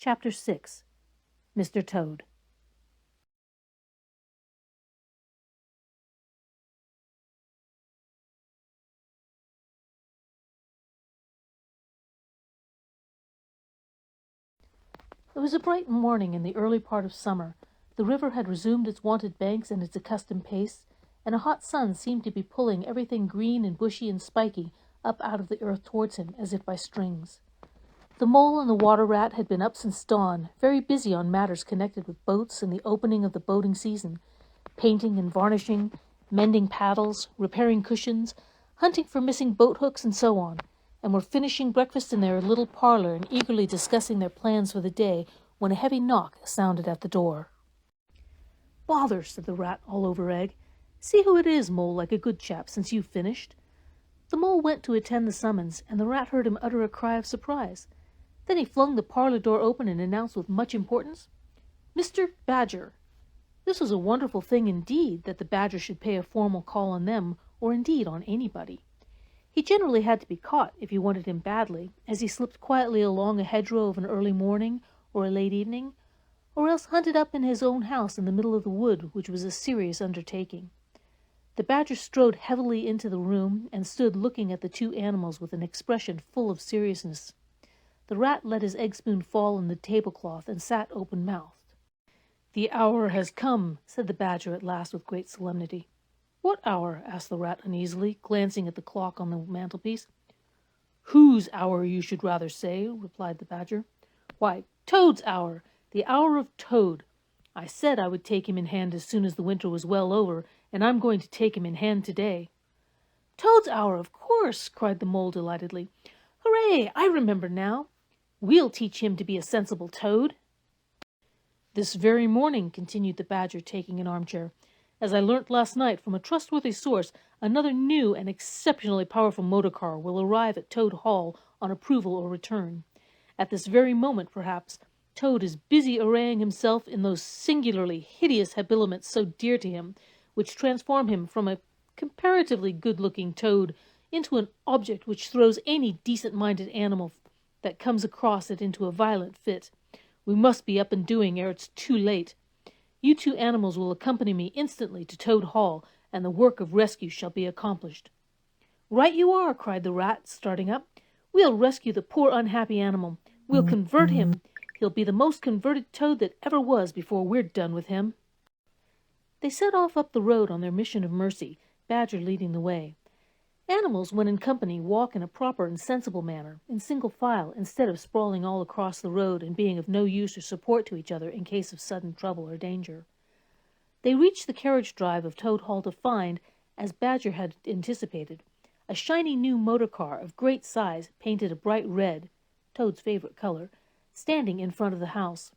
Chapter 6. Mr. Toad. It was a bright morning in the early part of summer. The river had resumed its wonted banks and its accustomed pace, and a hot sun seemed to be pulling everything green and bushy and spiky up out of the earth towards him, as if by strings. The mole and the water rat had been up since dawn, very busy on matters connected with boats and the opening of the boating season, painting and varnishing, mending paddles, repairing cushions, hunting for missing boat hooks, and so on, and were finishing breakfast in their little parlor and eagerly discussing their plans for the day when a heavy knock sounded at the door. "Bother," said the rat, all over egg. "See who it is, Mole, like a good chap, since you've finished." The mole went to attend the summons, and the rat heard him utter a cry of surprise. Then he flung the parlor door open and announced with much importance, "Mr. Badger." This was a wonderful thing indeed, that the badger should pay a formal call on them, or indeed on anybody. He generally had to be caught, if you wanted him badly, as he slipped quietly along a hedgerow of an early morning or a late evening, or else hunted up in his own house in the middle of the wood, which was a serious undertaking. The badger strode heavily into the room and stood looking at the two animals with an expression full of seriousness. The rat let his egg-spoon fall on the tablecloth and sat open-mouthed. "The hour has come," said the badger at last with great solemnity. "What hour?" asked the rat uneasily, glancing at the clock on the mantelpiece. "Whose hour, you should rather say," replied the badger. "Why, Toad's hour, the hour of Toad. I said I would take him in hand as soon as the winter was well over, and I'm going to take him in hand today." "Toad's hour, of course!" cried the mole delightedly. "Hooray! I remember now. We'll teach him to be a sensible toad." "This very morning," continued the badger, taking an armchair, "as I learnt last night from a trustworthy source, another new and exceptionally powerful motor car will arrive at Toad Hall on approval or return. At this very moment, perhaps, Toad is busy arraying himself in those singularly hideous habiliments so dear to him, which transform him from a comparatively good-looking toad into an object which throws any decent-minded animal that comes across it into a violent fit. We must be up and doing ere it's too late. You two animals will accompany me instantly to Toad Hall, and the work of rescue shall be accomplished." "Right you are," cried the rat, starting up. "We'll rescue the poor unhappy animal. We'll convert him. He'll be the most converted toad that ever was before we're done with him." They set off up the road on their mission of mercy, Badger leading the way. Animals, when in company, walk in a proper and sensible manner, in single file, instead of sprawling all across the road and being of no use or support to each other in case of sudden trouble or danger. They reached the carriage drive of Toad Hall to find, as Badger had anticipated, a shiny new motor car of great size, painted a bright red, Toad's favorite color, standing in front of the house.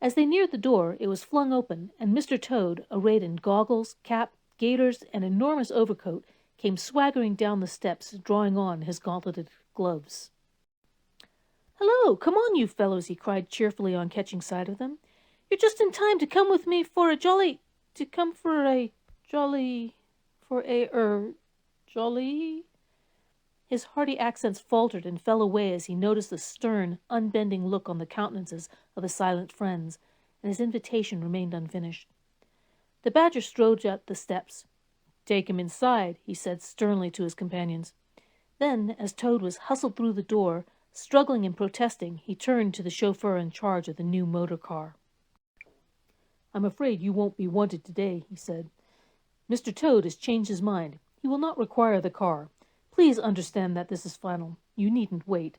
As they neared the door, it was flung open, and Mr. Toad, arrayed in goggles, cap, gaiters, and enormous overcoat, came swaggering down the steps, drawing on his gauntleted gloves. "Hello, come on, you fellows," he cried cheerfully on catching sight of them. "You're just in time to come with me for a jolly... His hearty accents faltered and fell away as he noticed the stern, unbending look on the countenances of his silent friends, and his invitation remained unfinished. The badger strode up the steps. "Take him inside," he said sternly to his companions. Then, as Toad was hustled through the door, struggling and protesting, he turned to the chauffeur in charge of the new motor car. "I'm afraid you won't be wanted today," he said. "Mr. Toad has changed his mind. He will not require the car. Please understand that this is final. You needn't wait."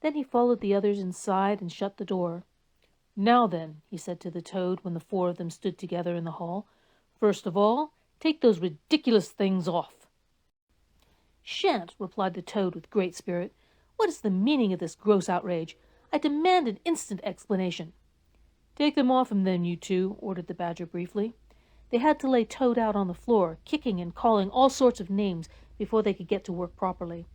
Then he followed the others inside and shut the door. "Now then," he said to the Toad when the four of them stood together in the hall, "first of all, take those ridiculous things off." "Shan't," replied the Toad with great spirit. "What is the meaning of this gross outrage? I demand an instant explanation." "Take them off him then, you two," ordered the badger briefly. They had to lay Toad out on the floor, kicking and calling all sorts of names before they could get to work properly.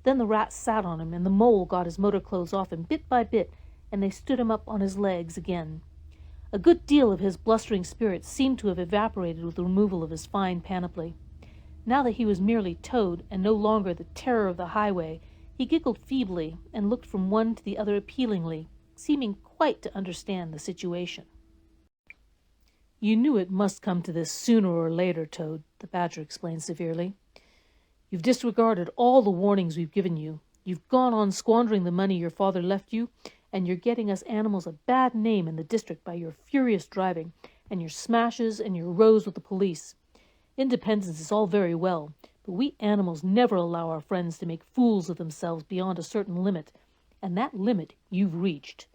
Then the rat sat on him, and the mole got his motor clothes off him bit by bit, and they stood him up on his legs again. A good deal of his blustering spirits seemed to have evaporated with the removal of his fine panoply. Now that he was merely Toad, and no longer the terror of the highway, he giggled feebly, and looked from one to the other appealingly. seeming quite to understand the situation. "You knew it must come to this sooner or later, Toad," the Badger explained severely. "You've disregarded all the warnings we've given you. You've gone on squandering the money your father left you, and you're getting us animals a bad name in the district by your furious driving, and your smashes, and your rows with the police. Independence is all very well, but we animals never allow our friends to make fools of themselves beyond a certain limit, and that limit you've reached.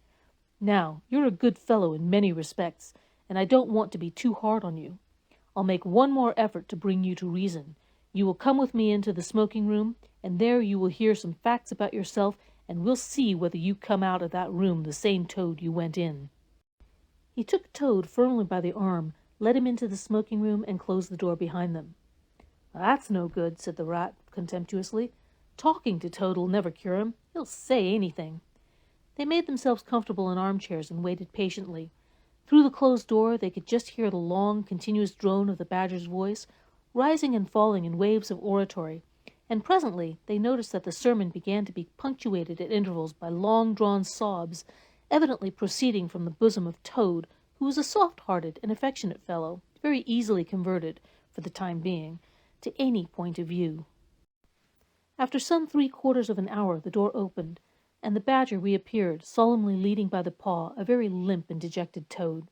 Now, you're a good fellow in many respects, and I don't want to be too hard on you. I'll make one more effort to bring you to reason. You will come with me into the smoking room, and there you will hear some facts about yourself, and we'll see whether you come out of that room the same Toad you went in." He took Toad firmly by the arm, led him into the smoking room, and closed the door behind them. "That's no good," said the Rat contemptuously. "Talking to Toad'll never cure him. He'll say anything." They made themselves comfortable in armchairs and waited patiently. Through the closed door they could just hear the long, continuous drone of the Badger's voice, rising and falling in waves of oratory, and presently they noticed that the sermon began to be punctuated at intervals by long-drawn sobs, evidently proceeding from the bosom of Toad, who was a soft-hearted and affectionate fellow, very easily converted, for the time being, to any point of view. After some 3/4 of an hour the door opened, and the Badger reappeared, solemnly leading by the paw a very limp and dejected Toad.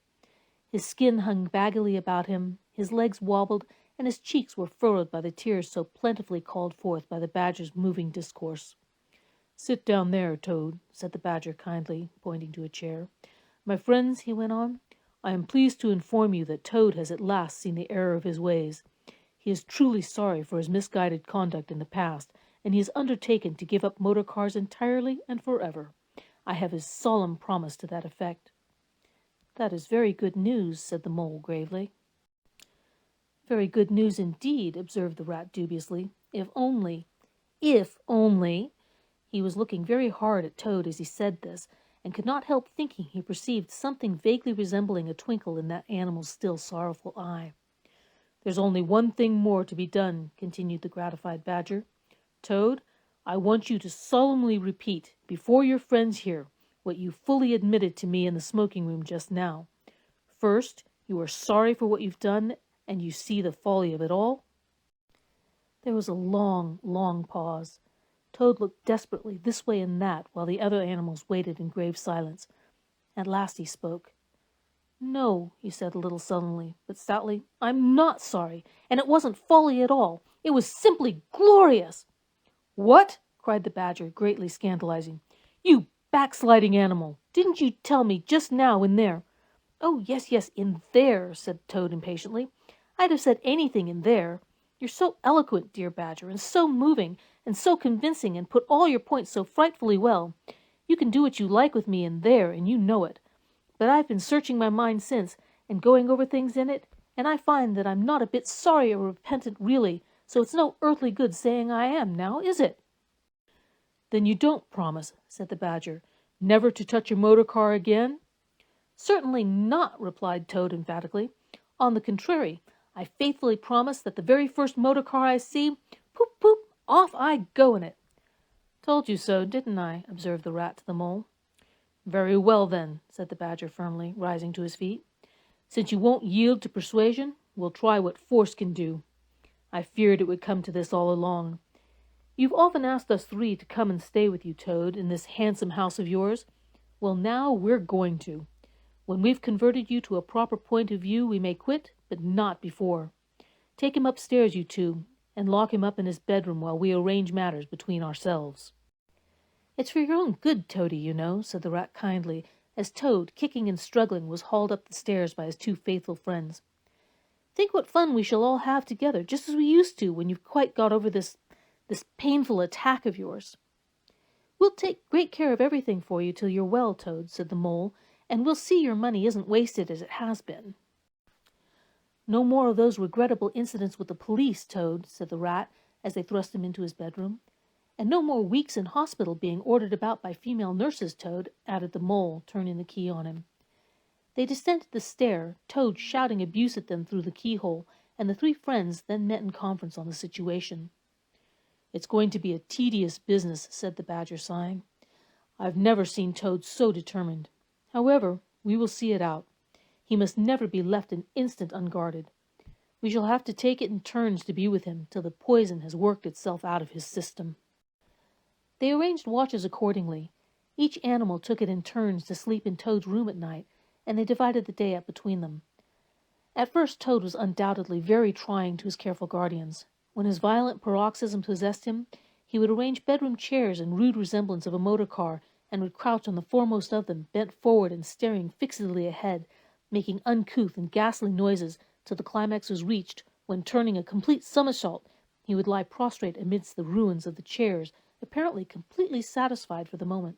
His skin hung baggily about him, his legs wobbled, and his cheeks were furrowed by the tears so plentifully called forth by the Badger's moving discourse. "Sit down there, Toad," said the Badger kindly, pointing to a chair. "My friends," he went on, "I am pleased to inform you that Toad has at last seen the error of his ways. He is truly sorry for his misguided conduct in the past, and he has undertaken to give up motor cars entirely and forever. I have his solemn promise to that effect." "That is very good news," said the Mole gravely. "Very good news indeed," observed the Rat dubiously. If only. He was looking very hard at Toad as he said this, and could not help thinking he perceived something vaguely resembling a twinkle in that animal's still sorrowful eye. "There's only one thing more to be done," continued the gratified Badger. "Toad, I want you to solemnly repeat, before your friends here, what you fully admitted to me in the smoking room just now. First, you are sorry for what you've done, and you see the folly of it all." There was a long, long pause. Toad looked desperately this way and that, while the other animals waited in grave silence. At last he spoke. "No," he said a little sullenly, but stoutly, "I'm not sorry, and it wasn't folly at all. It was simply glorious." "What?" cried the Badger, greatly scandalizing. "You backsliding animal! Didn't you tell me just now in there—" "Oh, yes, yes, in there," said Toad impatiently. "I'd have said anything in there. You're so eloquent, dear Badger, and so moving, and so convincing, and put all your points so frightfully well. You can do what you like with me in there, and you know it. But I've been searching my mind since, and going over things in it, and I find that I'm not a bit sorry or repentant really, so it's no earthly good saying I am now, is it?" "Then you don't promise," said the Badger, "never to touch a motor car again?" "Certainly not," replied Toad emphatically. "On the contrary, I faithfully promise that the very first motor car I see, poop, poop, off I go in it." "Told you so, didn't I?" observed the Rat to the Mole. "Very well, then," said the Badger firmly, rising to his feet. "Since you won't yield to persuasion, we'll try what force can do. I feared it would come to this all along. You've often asked us three to come and stay with you, Toad, in this handsome house of yours. Well, now we're going to. When we've converted you to a proper point of view, we may quit, but not before. Take him upstairs, you two, and lock him up in his bedroom while we arrange matters between ourselves." "It's for your own good, Toady, you know," said the Rat kindly, as Toad, kicking and struggling, was hauled up the stairs by his two faithful friends. "Think what fun we shall all have together, just as we used to when you've quite got over this painful attack of yours." "We'll take great care of everything for you till you're well, Toad," said the Mole, "and we'll see your money isn't wasted as it has been." "No more of those regrettable incidents with the police, Toad," said the Rat, as they thrust him into his bedroom. "And no more weeks in hospital being ordered about by female nurses, Toad," added the Mole, turning the key on him. They descended the stair, Toad shouting abuse at them through the keyhole, and the three friends then met in conference on the situation. "It's going to be a tedious business," said the Badger, sighing. I've never seen Toad so determined. However, we will see it out. He must never be left an instant unguarded. We shall have to take it in turns to be with him till the poison has worked itself out of his system." They arranged watches accordingly. Each animal took it in turns to sleep in Toad's room at night, and they divided the day up between them. At first Toad was undoubtedly very trying to his careful guardians. When his violent paroxysm possessed him, he would arrange bedroom chairs in rude resemblance of a motor car, and would crouch on the foremost of them, bent forward and staring fixedly ahead, making uncouth and ghastly noises till the climax was reached, when, turning a complete somersault, he would lie prostrate amidst the ruins of the chairs, apparently completely satisfied for the moment.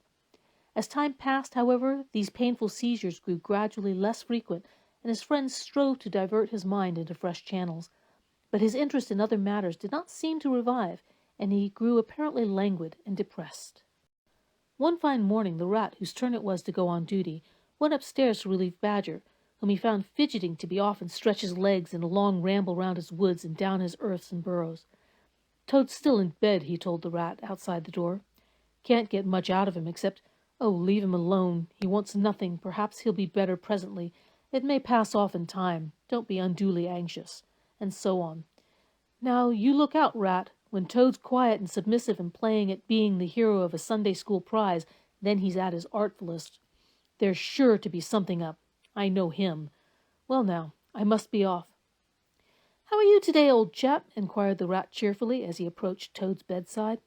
As time passed, however, these painful seizures grew gradually less frequent, and his friends strove to divert his mind into fresh channels. But his interest in other matters did not seem to revive, and he grew apparently languid and depressed. One fine morning the rat, whose turn it was to go on duty, went upstairs to relieve Badger, whom he found fidgeting to be off and stretch his legs in a long ramble round his woods and down his earths and burrows. "Toad's still in bed," he told the rat outside the door. "Can't get much out of him, except, 'Oh, leave him alone. He wants nothing. Perhaps he'll be better presently. It may pass off in time. Don't be unduly anxious,' and so on. Now, you look out, rat. When Toad's quiet and submissive and playing at being the hero of a Sunday school prize, then he's at his artfullest. There's sure to be something up. I know him. Well now, I must be off." "How are you today, old chap?" inquired the rat cheerfully as he approached Toad's bedside.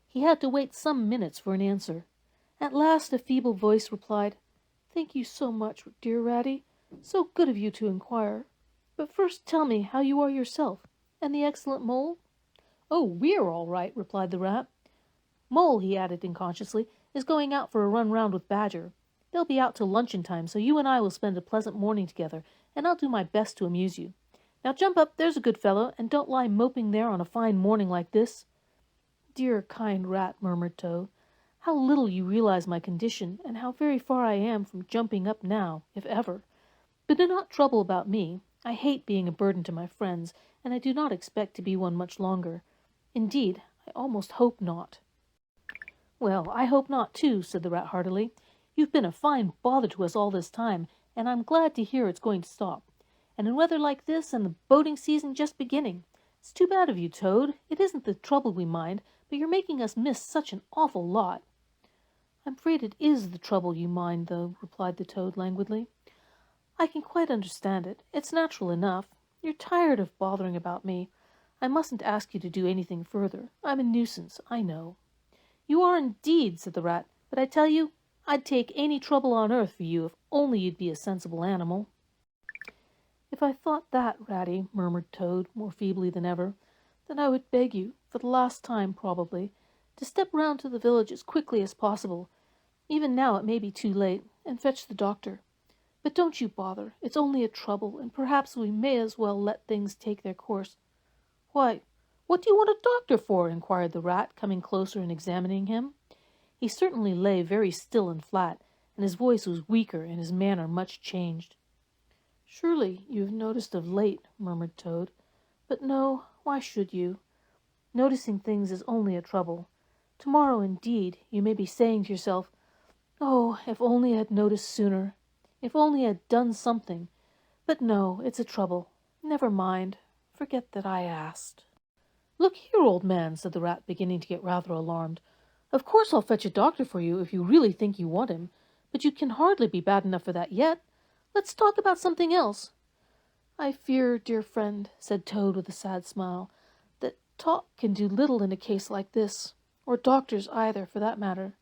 He had to wait some minutes for an answer. At last a feeble voice replied, "Thank you so much, dear Ratty. So good of you to inquire. But first tell me how you are yourself, and the excellent Mole?" "Oh, we're all right," replied the rat. "Mole," he added incautiously, "is going out for a run round with Badger. They'll be out till luncheon time, so you and I will spend a pleasant morning together, and I'll do my best to amuse you. Now jump up, there's a good fellow, and don't lie moping there on a fine morning like this." "Dear, kind rat," murmured Toad, "how little you realize my condition, and how very far I am from jumping up now, if ever. But do not trouble about me. I hate being a burden to my friends, and I do not expect to be one much longer. Indeed, I almost hope not." "Well, I hope not too," said the rat heartily. "You've been a fine bother to us all this time, and I'm glad to hear it's going to stop. And in weather like this, and the boating season just beginning. It's too bad of you, Toad. It isn't the trouble we mind, but you're making us miss such an awful lot." "I'm afraid it is the trouble you mind, though," replied the Toad languidly. "I can quite understand it. It's natural enough. You're tired of bothering about me. I mustn't ask you to do anything further. I'm a nuisance, I know." "You are indeed," said the rat. "But I tell you, I'd take any trouble on earth for you if only you'd be a sensible animal." "If I thought that, Ratty," murmured Toad, more feebly than ever, "then I would beg you, for the last time probably, to step round to the village as quickly as possible. Even now it may be too late, and fetch the doctor. But don't you bother. It's only a trouble, and perhaps we may as well let things take their course." "Why, what do you want a doctor for?" inquired the rat, coming closer and examining him. He certainly lay very still and flat, and his voice was weaker and his manner much changed. "Surely you have noticed of late," murmured Toad. "But no, why should you? Noticing things is only a trouble. Tomorrow, indeed, you may be saying to yourself, 'Oh, if only I had noticed sooner. If only I had done something.' But no, it's a trouble. Never mind. Forget that I asked." "Look here, old man," said the rat, beginning to get rather alarmed. "Of course I'll fetch a doctor for you if you really think you want him, but you can hardly be bad enough for that yet. Let's talk about something else." "I fear, dear friend," said Toad with a sad smile, "that talk can do little in a case like this, or doctors either, for that matter.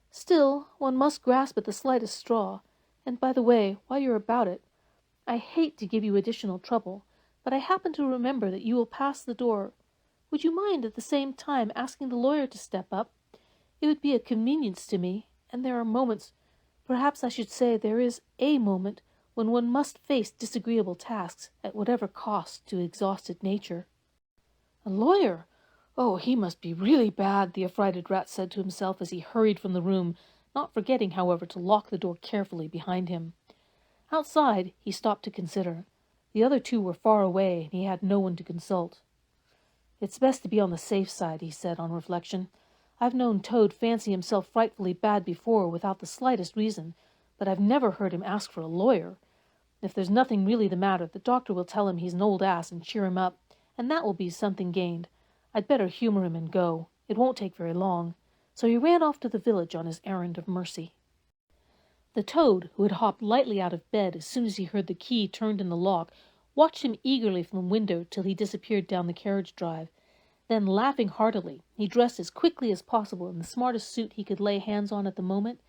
Still, one must grasp at the slightest straw. And by the way, while you're about it, I hate to give you additional trouble, but I happen to remember that you will pass the door. Would you mind at the same time asking the lawyer to step up? It would be a convenience to me, and there are moments, perhaps I should say there is a moment, when one must face disagreeable tasks at whatever cost to exhausted nature." "A lawyer? Oh, he must be really bad," the affrighted rat said to himself as he hurried from the room, not forgetting, however, to lock the door carefully behind him. Outside, he stopped to consider. The other two were far away, and he had no one to consult. "It's best to be on the safe side," he said on reflection. I've known Toad fancy himself frightfully bad before without the slightest reason, but I've never heard him ask for a lawyer. If there's nothing really the matter, the doctor will tell him he's an old ass and cheer him up, and that will be something gained. I'd better humor him and go. It won't take very long." So he ran off to the village on his errand of mercy. The Toad, who had hopped lightly out of bed as soon as he heard the key turned in the lock, watched him eagerly from the window till he disappeared down the carriage drive. Then, laughing heartily, he dressed as quickly as possible in the smartest suit he could lay hands on at the moment,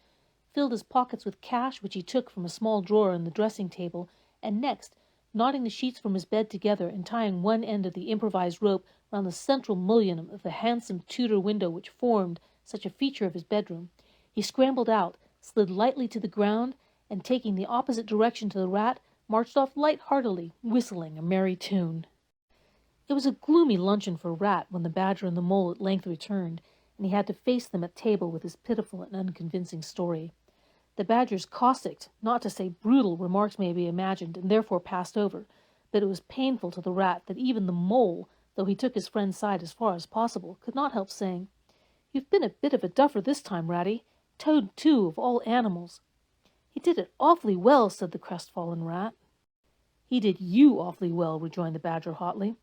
filled his pockets with cash which he took from a small drawer in the dressing-table, and next, knotting the sheets from his bed together and tying one end of the improvised rope round the central mullion of the handsome Tudor window which formed such a feature of his bedroom, he scrambled out, slid lightly to the ground, and taking the opposite direction to the rat, marched off light-heartedly, whistling a merry tune. It was a gloomy luncheon for Rat when the Badger and the Mole at length returned, and he had to face them at table with his pitiful and unconvincing story. The Badger's caustic, not to say brutal, remarks may be imagined, and therefore passed over, but it was painful to the Rat that even the Mole, though he took his friend's side as far as possible, could not help saying, "You've been a bit of a duffer this time, Ratty. Toad, too, of all animals." "He did it awfully well," said the crestfallen Rat. "He did you awfully well," rejoined the Badger hotly.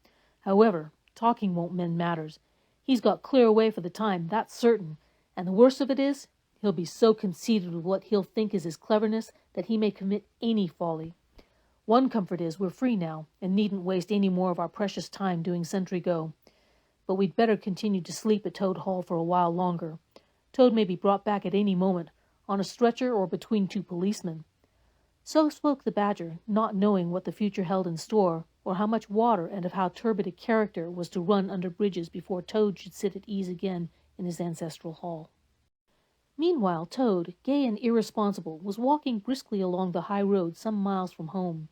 "However, talking won't mend matters. He's got clear away for the time, that's certain, and the worst of it is, he'll be so conceited with what he'll think is his cleverness that he may commit any folly. One comfort is we're free now, and needn't waste any more of our precious time doing sentry go. But we'd better continue to sleep at Toad Hall for a while longer. Toad may be brought back at any moment, on a stretcher or between two policemen." So spoke the Badger, not knowing what the future held in store, or how much water and of how turbid a character was to run under bridges before Toad should sit at ease again in his ancestral hall. Meanwhile Toad, gay and irresponsible, was walking briskly along the high road some miles from home.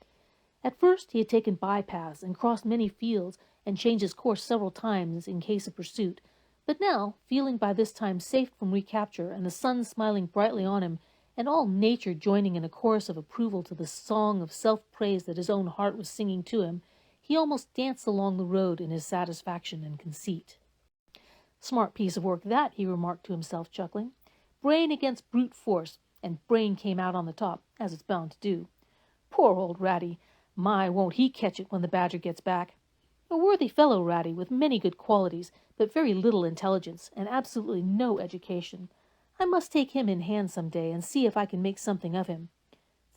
At first he had taken bypaths and crossed many fields and changed his course several times in case of pursuit, but now, feeling by this time safe from recapture and the sun smiling brightly on him, and all nature joining in a chorus of approval to the song of self-praise that his own heart was singing to him, he almost danced along the road in his satisfaction and conceit. "Smart piece of work that," he remarked to himself, chuckling. "Brain against brute force, and brain came out on the top, as it's bound to do. Poor old Ratty! My, won't he catch it when the Badger gets back! A worthy fellow, Ratty, with many good qualities, but very little intelligence, and absolutely no education. I must take him in hand some day, and see if I can make something of him."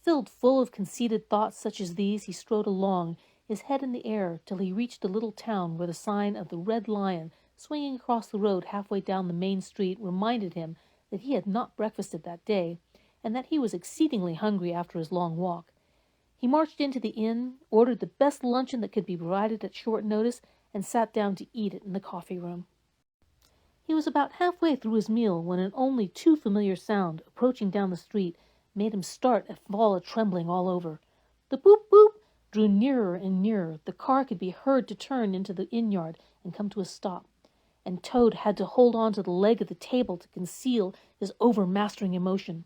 Filled full of conceited thoughts such as these, he strode along, his head in the air, till he reached a little town where the sign of the Red Lion, swinging across the road halfway down the main street, reminded him that he had not breakfasted that day, and that he was exceedingly hungry after his long walk. He marched into the inn, ordered the best luncheon that could be provided at short notice, and sat down to eat it in the coffee-room. He was about halfway through his meal when an only too familiar sound, approaching down the street, made him start and fall a-trembling all over. The boop-boop drew nearer and nearer. The car could be heard to turn into the inn-yard and come to a stop, and Toad had to hold on to the leg of the table to conceal his overmastering emotion.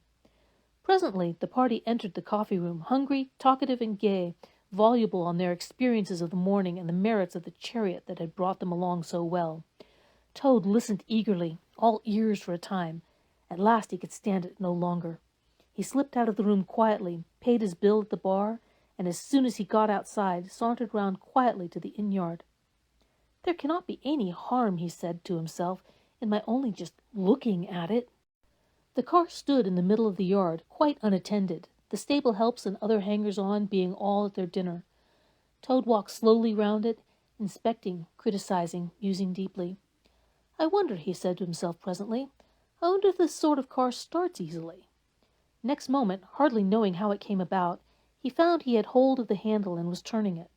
Presently the party entered the coffee-room, hungry, talkative, and gay, voluble on their experiences of the morning and the merits of the chariot that had brought them along so well. Toad listened eagerly, all ears for a time. At last he could stand it no longer. He slipped out of the room quietly, paid his bill at the bar, and as soon as he got outside, sauntered round quietly to the inn-yard. "There cannot be any harm," he said to himself, "in my only just looking at it." The car stood in the middle of the yard, quite unattended, the stable helps and other hangers-on being all at their dinner. Toad walked slowly round it, inspecting, criticizing, musing deeply. "I wonder," he said to himself presently, "I wonder if this sort of car starts easily." Next moment, hardly knowing how it came about, he found he had hold of the handle and was turning it.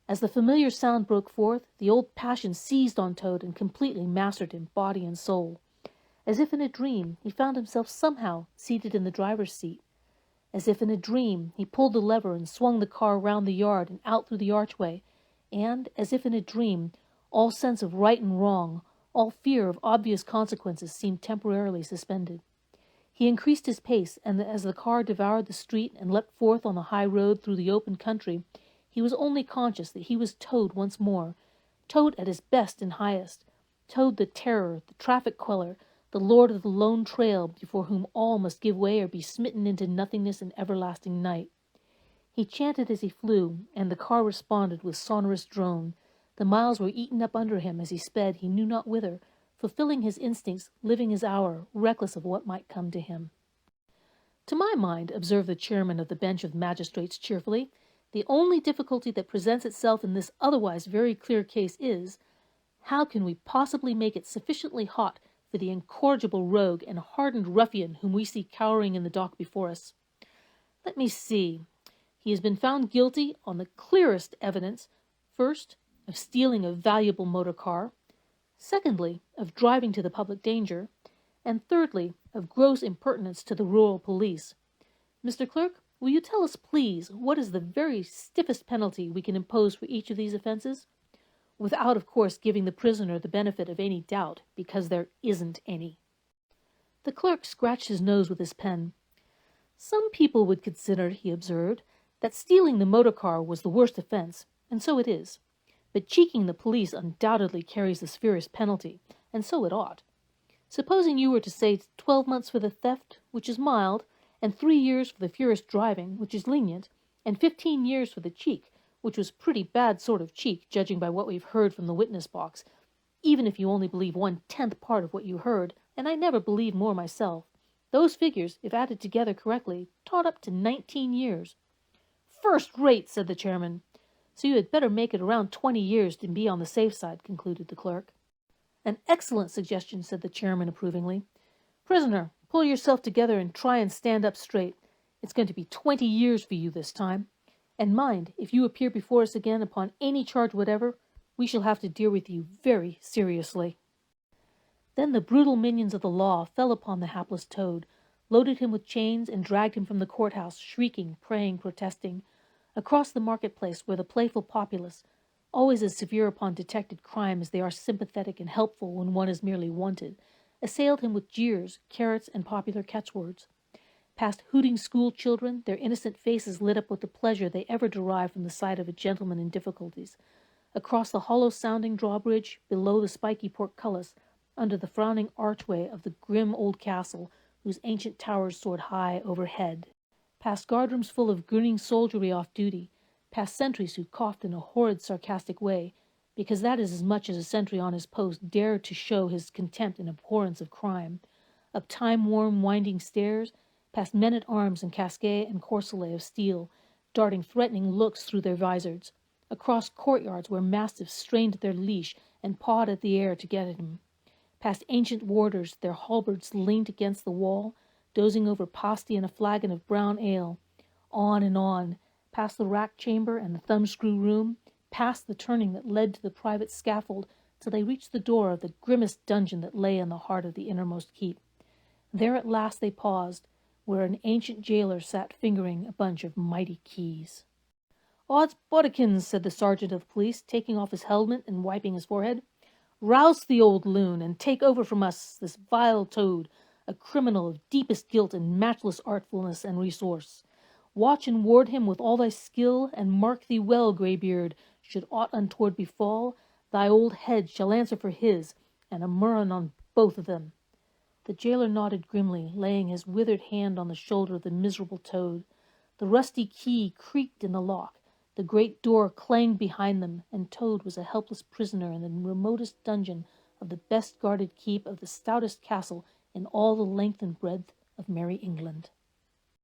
As the familiar sound broke forth, the old passion seized on Toad and completely mastered him, body and soul. As if in a dream, he found himself somehow seated in the driver's seat. As if in a dream, he pulled the lever and swung the car round the yard and out through the archway, and, as if in a dream, all sense of right and wrong, all fear of obvious consequences seemed temporarily suspended. He increased his pace, and as the car devoured the street and leapt forth on the high road through the open country, he was only conscious that he was Toad once more, Toad at his best and highest, Toad the terror, the traffic queller, the lord of the lone trail before whom all must give way or be smitten into nothingness and everlasting night. He chanted as he flew, and the car responded with sonorous drone. The miles were eaten up under him as he sped he knew not whither, fulfilling his instincts, living his hour, reckless of what might come to him. To my mind, observed the chairman of the bench of magistrates cheerfully, the only difficulty that presents itself in this otherwise very clear case is, how can we possibly make it sufficiently hot for the incorrigible rogue and hardened ruffian whom we see cowering in the dock before us? Let me see. He has been found guilty on the clearest evidence, first, of stealing a valuable motor car, secondly, of driving to the public danger, and thirdly, of gross impertinence to the rural police. Mr. Clerk, will you tell us, please, what is the very stiffest penalty we can impose for each of these offenses? Without, of course, giving the prisoner the benefit of any doubt, because there isn't any. The clerk scratched his nose with his pen. Some people would consider, he observed, that stealing the motor car was the worst offense, and so it is. But cheeking the police undoubtedly carries the severest penalty, and so it ought. Supposing you were to say 12 months for the theft, which is mild, and 3 years for the furious driving, which is lenient, and 15 years for the cheek, which was pretty bad sort of cheek, judging by what we've heard from the witness box, even if you only believe 1/10 part of what you heard, and I never believed more myself. Those figures, if added together correctly, tot up to 19 years. First rate, said the chairman. So you had better make it around 20 years to be on the safe side, concluded the clerk. An excellent suggestion, said the chairman approvingly. Prisoner, pull yourself together and try and stand up straight. It's going to be 20 years for you this time. And mind, if you appear before us again upon any charge whatever, we shall have to deal with you very seriously. Then the brutal minions of the law fell upon the hapless Toad, loaded him with chains, and dragged him from the courthouse, shrieking, praying, protesting, across the marketplace where the playful populace, always as severe upon detected crime as they are sympathetic and helpful when one is merely wanted, assailed him with jeers, carrots, and popular catchwords. Past hooting school children, their innocent faces lit up with the pleasure they ever derive from the sight of a gentleman in difficulties, across the hollow-sounding drawbridge, below the spiky portcullis, under the frowning archway of the grim old castle whose ancient towers soared high overhead, past guardrooms full of grinning soldiery off duty, past sentries who coughed in a horrid sarcastic way, because that is as much as a sentry on his post dared to show his contempt and abhorrence of crime, up time-worn winding stairs, past men-at-arms in casquet and corselet of steel, darting threatening looks through their visors, across courtyards where mastiffs strained at their leash and pawed at the air to get at him, past ancient warders, their halberds leant against the wall, dozing over pasty and a flagon of brown ale, on, past the rack chamber and the thumbscrew room, past the turning that led to the private scaffold, till they reached the door of the grimmest dungeon that lay in the heart of the innermost keep. There at last they paused, where an ancient jailer sat fingering a bunch of mighty keys. "Odds bodikins," said the sergeant of police, taking off his helmet and wiping his forehead. "Rouse the old loon, and take over from us this vile Toad, a criminal of deepest guilt and matchless artfulness and resource. Watch and ward him with all thy skill, and mark thee well, greybeard, should aught untoward befall, thy old head shall answer for his, and a murrain on both of them." The jailer nodded grimly, laying his withered hand on the shoulder of the miserable Toad. The rusty key creaked in the lock, the great door clanged behind them, and Toad was a helpless prisoner in the remotest dungeon of the best guarded keep of the stoutest castle in all the length and breadth of merry England.